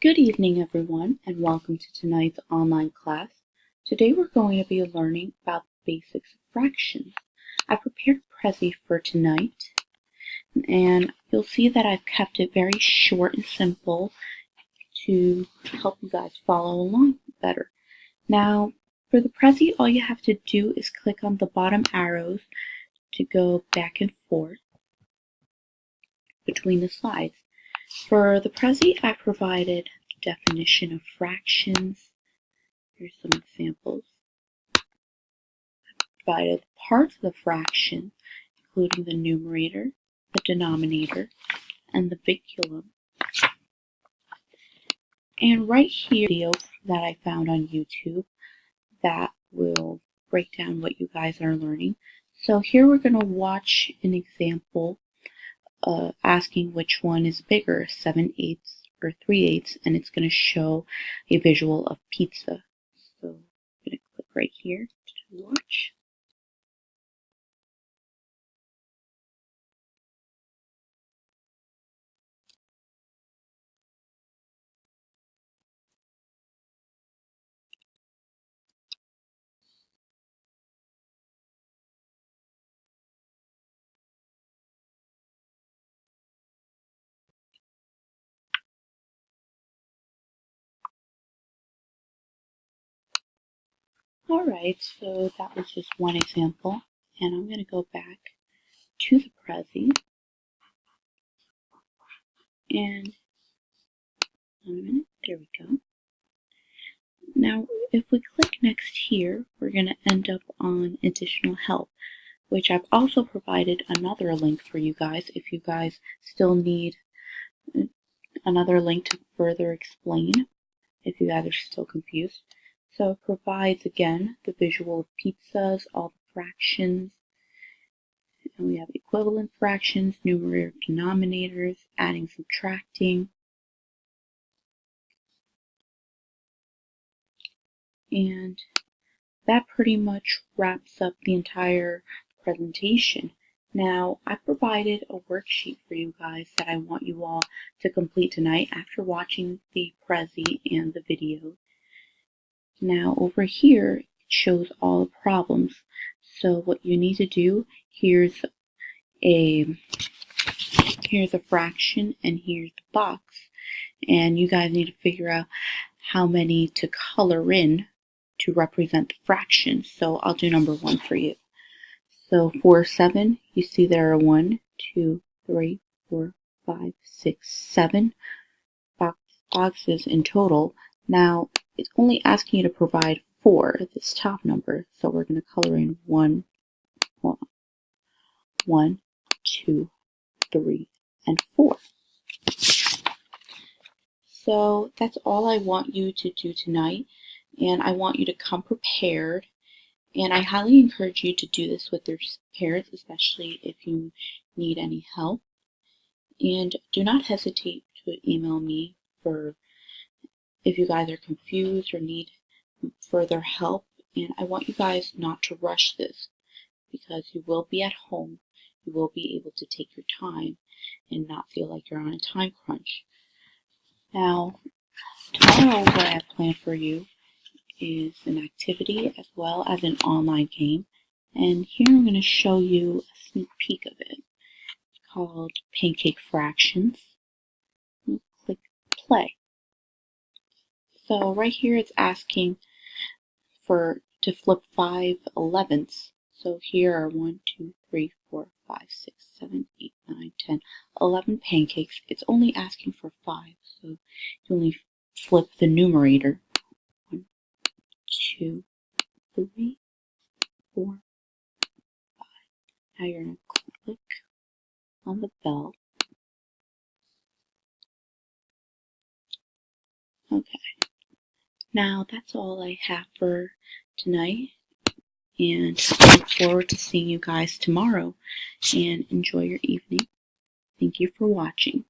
Good evening, everyone, and welcome to tonight's online class. Today we're going to be learning about the basics of fractions. I prepared Prezi for tonight, and you'll see that I've kept it very short and simple to help you guys follow along better. Now, for the Prezi, all you have to do is click on the bottom arrows to go back and forth between the slides. For the Prezi, I provided definition of fractions. Here's some examples. I provided parts of the fraction, including the numerator, the denominator, and the vinculum. And right here, a video that I found on YouTube that will break down what you guys are learning. So here we're going to watch an example asking which one is bigger, 7/8 or 3/8, and it's going to show a visual of pizza. So I'm going to click right here to watch. Alright, so that was just one example, and I'm going to go back to the Prezi, and a minute, there we go. Now, if we click next here, we're going to end up on additional help, which I've also provided another link for you guys if you guys still need another link to further explain, if you guys are still confused. So it provides, again, the visual of pizzas, all the fractions, and we have equivalent fractions, numerator, denominators, adding, subtracting. And that pretty much wraps up the entire presentation. Now, I provided a worksheet for you guys that I want you all to complete tonight after watching the Prezi and the video. Now, over here, it shows all the problems. So what you need to do, here's a fraction and here's the box. And you guys need to figure out how many to color in to represent the fractions. So I'll do number 1 for you. So for 7, you see there are 1, 2, 3, 4, 5, 6, 7 boxes in total. Now, it's only asking you to provide 4, this top number. So we're going to color in 1, 2, 3, and 4. So that's all I want you to do tonight, and I want you to come prepared, and I highly encourage you to do this with your parents, especially if you need any help. And do not hesitate to email me if you guys are confused or need further help. And I want you guys not to rush this, because you will be at home, you will be able to take your time and not feel like you're on a time crunch. Now, tomorrow what I have planned for you is an activity as well as an online game. And here I'm going to show you a sneak peek of it. It's called Pancake Fractions. Click play. So right here it's asking to flip 5 11ths. So here are 1, 2, 3, 4, 5, 6, 7, 8, 9, 10, 11 pancakes. It's only asking for 5, so you only flip the numerator. 1, 2, 3, 4, 5. Now you're going to click on the bell. Okay. Now that's all I have for tonight, and I look forward to seeing you guys tomorrow, and enjoy your evening. Thank you for watching.